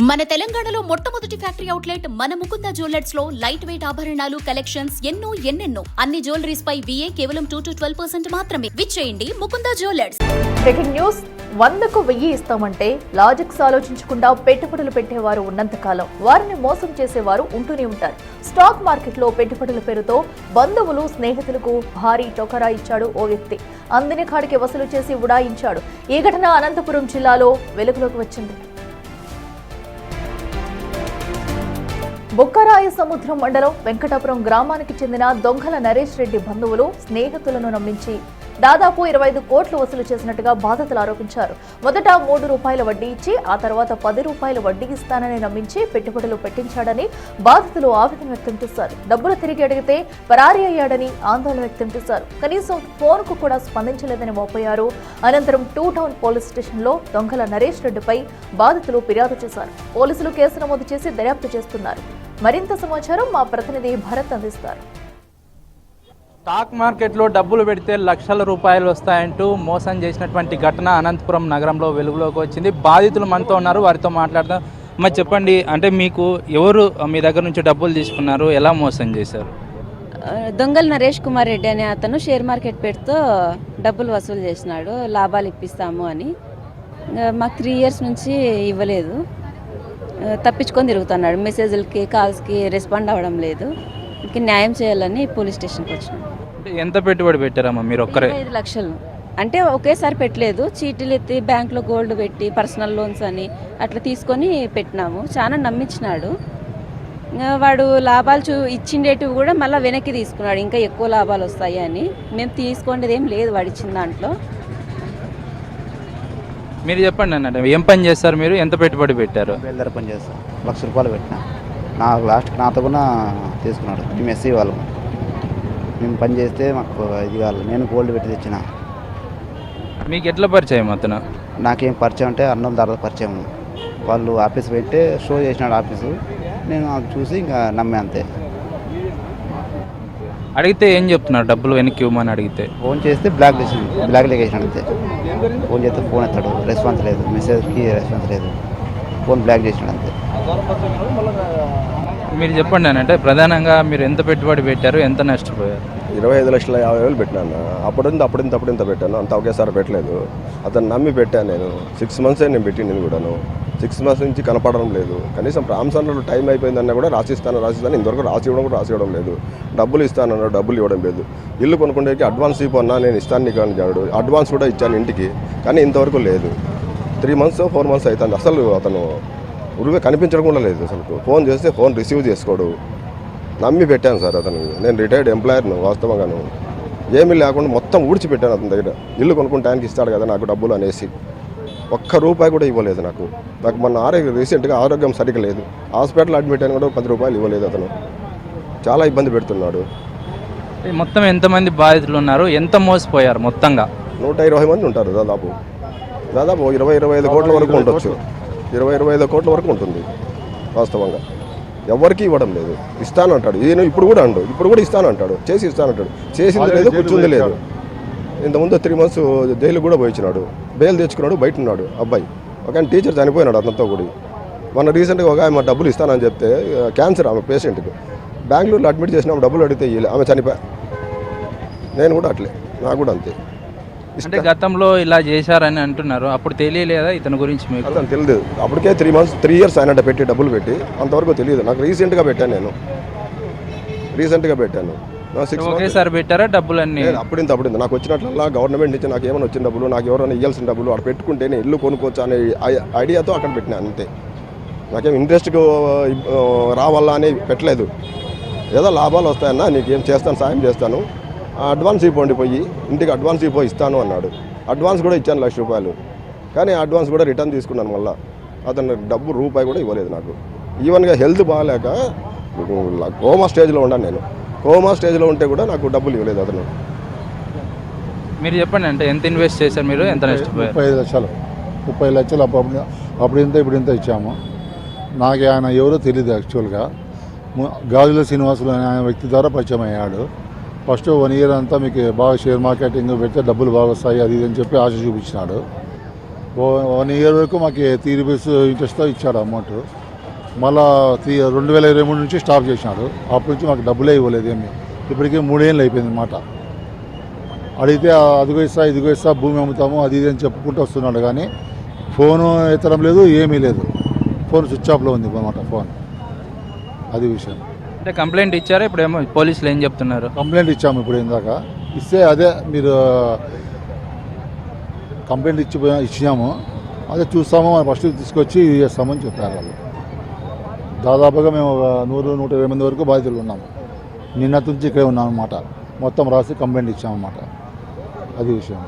మన తెలంగాణలో మొట్టమొదటి ఫ్యాక్టరీ అవుట్లెట్ మన ముకుంద జ్యువెలర్స్ లో లైట్ వెయిట్ ఆభరణాలు కలెక్షన్స్ ఎన్నెన్నో అన్ని జ్యువెలరీస్ పై VA కేవలం 2 to 12% మాత్రమే. విచ్చేయండి ముకుంద జ్యువెలర్స్. Breaking news. 100కు 1000 ఇస్తామంటే లాజిక్స్ ఆలోచించకుండా పెట్టుబడులు పెట్టేవారు ఉన్నంత కాలం వారిని మోసం చేసేవారు ఉంటూనే ఉంటారు. స్టాక్ మార్కెట్లో పెట్టుబడుల పేరుతో బంధువులు స్నేహితులకు భారీ టొకరా ఇచ్చాడు ఓ వ్యక్తి. అందిన కాడికి వసూలు చేసి ఉడాయించాడు. ఈ ఘటన అనంతపురం జిల్లాలో వెలుగులోకి వచ్చింది. బొక్కరాయ సముద్రం మండలం వెంకటాపురం గ్రామానికి చెందిన దొంగల నరేష్ రెడ్డి బంధువులు స్నేహితులను నమ్మించి దాదాపు 25 కోట్లు వసూలు చేసినట్టుగా బాధితులు ఆరోపించారు. మొదట 3 రూపాయల వడ్డీ ఇచ్చి ఆ తర్వాత 10 రూపాయల వడ్డీ ఇస్తానని నమ్మించి పెట్టుబడులు పెట్టించాడని బాధితులు ఆవేదన వ్యక్తం చేశారు. డబ్బులు తిరిగి అడిగితే పరారీ అయ్యాడని ఆందోళన వ్యక్తం చేశారు. కనీసం ఫోన్కు కూడా స్పందించలేదని మోపయ్యారు. అనంతరం 2 టౌన్ పోలీస్ స్టేషన్లో దొంగల నరేష్ రెడ్డిపై బాధితులు ఫిర్యాదు చేశారు. పోలీసులు కేసు నమోదు చేసి దర్యాప్తు చేస్తున్నారు. మరింత సమాచారం మా ప్రతినిధి భరత్ అందిస్తారు. స్టాక్ మార్కెట్లో డబ్బులు పెడితే లక్షల రూపాయలు వస్తాయంటూ మోసం చేసినటువంటి ఘటన అనంతపురం నగరంలో వెలుగులోకి వచ్చింది. బాధితులు మనతో ఉన్నారు, వారితో మాట్లాడదాం. మరి చెప్పండి, అంటే మీకు ఎవరు మీ దగ్గర నుంచి డబ్బులు తీసుకున్నారు, ఎలా మోసం చేశారు? దొంగల నరేష్ కుమార్ రెడ్డి అనే అతను షేర్ మార్కెట్ పేరుతో డబ్బులు వసూలు చేసినాడు. లాభాలు ఇప్పిస్తాము అని మాకు 3 years నుంచి ఇవ్వలేదు. తప్పించుకొని తిరుగుతున్నాడు. మెసేజ్లకి కాల్స్కి రెస్పాండ్ అవ్వడం లేదు. ఇంక న్యాయం చేయాలని పోలీస్ స్టేషన్కి వచ్చినాం. ఎంత పెట్టుబడి పెట్టారమ్మా మీరు? ఒక్కరే 5 లక్షలు. అంటే ఒకేసారి పెట్టలేదు, చీటీలు ఎత్తి బ్యాంక్లో గోల్డ్ పెట్టి పర్సనల్ లోన్స్ అని అట్లా తీసుకొని పెట్టినాము. చాలా నమ్మించినాడు. వాడు లాభాలు ఇచ్చిండేటివి కూడా మళ్ళీ వెనక్కి తీసుకున్నాడు, ఇంకా ఎక్కువ లాభాలు వస్తాయి అని. మేము తీసుకునేది ఏం లేదు వాడు ఇచ్చిన దాంట్లో. మీరు చెప్పండి అన్నట్టు, ఏం పని చేస్తారు మీరు? ఎంత పెట్టుబడి పెట్టారు? బేల్దారి పని చేస్తాను. 1 లక్ష రూపాయలు పెట్టినా. నాకు లాస్ట్కి నాతో కూడా తీసుకున్నాడు. మేము ఎస్సీ వాళ్ళం. మేము పని చేస్తే మాకు ఇది కావాలి. నేను గోల్డ్ పెట్టి తెచ్చిన. మీకు ఎట్లా పరిచయం అతను? నాకేం పరిచయం అంటే అన్నం తర్వాత పరిచయం. వాళ్ళు ఆఫీస్ పెట్టి షో చేసినాడు ఆఫీసు. నేను చూసి ఇంకా నమ్మే అంతే. అడిగితే ఏం చెప్తున్నారు? డబ్బులు వెనక్కి ఇవ్వమని అడిగితే ఫోన్ చేస్తే బ్లాక్ వేసినాడు అంతే. ఫోన్ చేస్తే ఫోన్ ఎత్తాడు, రెస్పాన్స్ లేదు. మెసేజ్కి రెస్పాన్స్ లేదు. ఫోన్ బ్లాక్ చేసినాడు అంతే. మీరు చెప్పండి అని, అంటే ప్రధానంగా మీరు ఎంత పెట్టుబడి పెట్టారు, ఎంత నష్టపోయారు? 25,50,000 పెట్టినాను. అప్పుడింత పెట్టాను. అంత ఒకేసారి పెట్టలేదు. అతను నమ్మి పెట్టాను నేను. 6 months నేను పెట్టింది కూడాను. 6 months నుంచి కనపడడం లేదు. కనీసం ప్రాంసన్లో టైం అయిపోయిందన్నా కూడా రాసిస్తాను ఇంతవరకు రాసివ్వడం లేదు. డబ్బులు ఇస్తానన్నాడు, డబ్బులు ఇవ్వడం లేదు. ఇల్లు కొనుక్కుంటే అడ్వాన్స్ ఇవ్వన్నా నేను ఇస్తాను నీకు అన్నాడు. అడ్వాన్స్ కూడా ఇచ్చాను ఇంటికి, కానీ ఇంతవరకు లేదు. 3 months 4 months అవుతుంది. అసలు అతను ఉరువే కనిపించడం కూడా లేదు. అసలు ఫోన్ చేస్తే ఫోన్ రిసీవ్ చేసుకోడు. నమ్మి పెట్టాను సార్ అతను. నేను రిటైర్డ్ ఎంప్లాయర్ను. వాస్తవంగాను ఏమీ లేకుండా మొత్తం ఊడ్చిపెట్టాను అతని దగ్గర. ఇల్లు కొనుక్కుంటే ఆయనకి ఇస్తాడు కదా నాకు డబ్బులు అనేసి. 1 రూపాయి కూడా ఇవ్వలేదు నాకు. మొన్న రీసెంట్గా ఆరోగ్యం సరిగ్గా లేదు. హాస్పిటల్ అడ్మిట్ అయిన కూడా 10 రూపాయలు ఇవ్వలేదు అతను. చాలా ఇబ్బంది పెడుతున్నాడు. మొత్తం ఎంతమంది బాధితులు ఉన్నారు, ఎంత మోసపోయారు? మొత్తంగా 120 మంది ఉంటారు. దాదాపు 20-25 కోట్ల వరకు ఉండొచ్చు. 20-25 కోట్ల వరకు ఉంటుంది వాస్తవంగా. ఎవరికి ఇవ్వడం లేదు. ఇస్తానంటాడు. ఈయన ఇప్పుడు కూడా ఇస్తానంటాడు. చేసి ఇస్తానంటాడు. చేసింది లేదు, కూర్చుంది లేదు. ఇంతకుముందు 3 months జైలు కూడా పోయించినాడు. బెయిల్ తెచ్చుకున్నాడు, బయట ఉన్నాడు అబ్బాయి. ఒక ఆయన టీచర్ చనిపోయినాడు అతనితో కూడా. మన రీసెంట్గా ఒక ఆమె డబ్బులు ఇస్తానని చెప్తే, క్యాన్సర్ ఆమె పేషెంట్కి బెంగళూరులో అడ్మిట్ చేసినప్పుడు డబ్బులు అడిగితే ఆమె చనిపోయా. నేను కూడా అట్లే, నాకు కూడా అంతే. అంటే గతంలో ఇలా చేశారని అంటున్నారు, అప్పుడు తెలియలేదా ఇతని గురించి మీకు? అతను తెలియదు. అప్పటికే 3 years ఆయన పెట్టి డబ్బులు పెట్టి అంతవరకు తెలియదు నాకు. రీసెంట్గా పెట్టాను నేను. 6 months ఒకేసారి పెట్టారా డబ్బులు అన్నీ? అప్పుడింత నాకు వచ్చినట్లల్లా గవర్నమెంట్ నుంచి నాకు ఏమైనా వచ్చిన డబ్బులు, నాకు ఎవరైనా ఇవ్వాల్సిన డబ్బులు అక్కడ పెట్టుకుంటే నేను ఇల్లు కొనుక్కోవచ్చు అనే ఐడియాతో అక్కడ పెట్టినా అంతే. నాకేం ఇంట్రెస్ట్గా రావాలా అని పెట్టలేదు. ఏదో లాభాలు వస్తాయన్నా నీకేం చేస్తాను, సాయం చేస్తాను, అడ్వాన్స్ ఇవ్వండి, పోయి ఇంటికి అడ్వాన్స్ ఇవ్వ ఇస్తాను అన్నాడు. అడ్వాన్స్ కూడా ఇచ్చాను 1 లక్ష రూపాయలు. కానీ అడ్వాన్స్ కూడా రిటర్న్ తీసుకున్నాను. మళ్ళీ అతను డబ్బు రూపాయి కూడా ఇవ్వలేదు నాకు. ఈవెన్గా హెల్త్ బాగాలేక కోమా స్టేజ్లో ఉన్నాను నేను. కోమా స్టేజ్లో ఉంటే కూడా నాకు డబ్బులు ఇవ్వలేదు అతను. మీరు చెప్పండి, అంటే ఎంత ఇన్వెస్ట్ చేశారు మీరు, ఎంత నష్టపోయారు? 35 లక్షలు. 30 లక్షలు అప్పుడు ఇంత ఇచ్చాము. నాకు ఆయన ఎవరో తెలియదు. యాక్చువల్గా గాజుల శ్రీనివాసులు అనే ఆయన వ్యక్తి ద్వారా పరిచయం అయ్యాడు. ఫస్ట్ 1 year అంతా మీకు బాగా షేర్ మార్కెటింగ్ పెడితే డబ్బులు బాగా వస్తాయి అది ఇది అని చెప్పి ఆశ చూపించినాడు. 1 ఇయర్ వరకు మాకు 3 రూపీస్ ఇంట్రెస్ట్తో ఇచ్చాడు అమౌంట్. మళ్ళా 2023 నుంచి స్టాప్ చేసినాడు. అప్పటి నుంచి మాకు డబ్బులే ఇవ్వలేదు ఏమి. ఇప్పటికే 3 ఏళ్ళు అయిపోయింది అన్నమాట. అడిగితే అదిగో ఇస్తా భూమి అమ్ముతాము అది ఇది అని చెప్పుకుంటూ వస్తున్నాడు, కానీ ఫోను ఎత్తడం లేదు, ఏమీ లేదు. ఫోన్ స్విచ్ ఆఫ్లో ఉంది అన్నమాట ఫోన్. అది విషయం. అంటే కంప్లైంట్ ఇచ్చారా? ఇప్పుడు ఏమో పోలీసులు ఏం చెప్తున్నారు? కంప్లైంట్ ఇచ్చాము ఇప్పుడు ఇందాక. ఇస్తే అదే మీరు కంప్లైంట్ ఇచ్చినాము, అదే చూస్తాము, ఫస్ట్ తీసుకొచ్చి చేస్తామని చెప్పారు వాళ్ళు. దాదాపుగా మేము 100-120 మంది వరకు బాధితులు ఉన్నాము. నిన్నటి నుంచి ఇక్కడే ఉన్నాం అన్నమాట. మొత్తం రాసి కంప్లైంట్ ఇచ్చామన్నమాట. అది విషయం.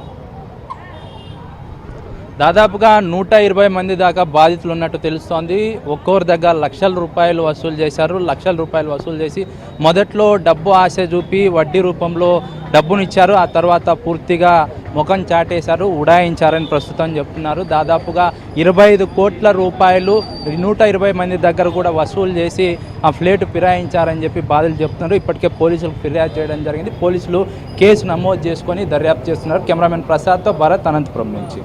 దాదాపుగా 120 మంది దాకా బాధితులు ఉన్నట్టు తెలుస్తోంది. ఒక్కొక్కరి దగ్గర లక్షల రూపాయలు వసూలు చేశారు. లక్షల రూపాయలు వసూలు చేసి మొదట్లో డబ్బు ఆశ చూపి వడ్డీ రూపంలో డబ్బునిచ్చారు. ఆ తర్వాత పూర్తిగా ముఖం చాటేశారు, ఉడాయించారని ప్రస్తుతం చెప్తున్నారు. దాదాపుగా 25 కోట్ల రూపాయలు 120 మంది దగ్గర కూడా వసూలు చేసి ఆ ఫ్లేట్ ఫిరాయించారని చెప్పి బాధితులు చెప్తున్నారు. ఇప్పటికే పోలీసులకు ఫిర్యాదు చేయడం జరిగింది. పోలీసులు కేసు నమోదు చేసుకొని దర్యాప్తు చేస్తున్నారు. కెమెరామెన్ ప్రసాద్తో భరత్, అనంతపురం నుంచి.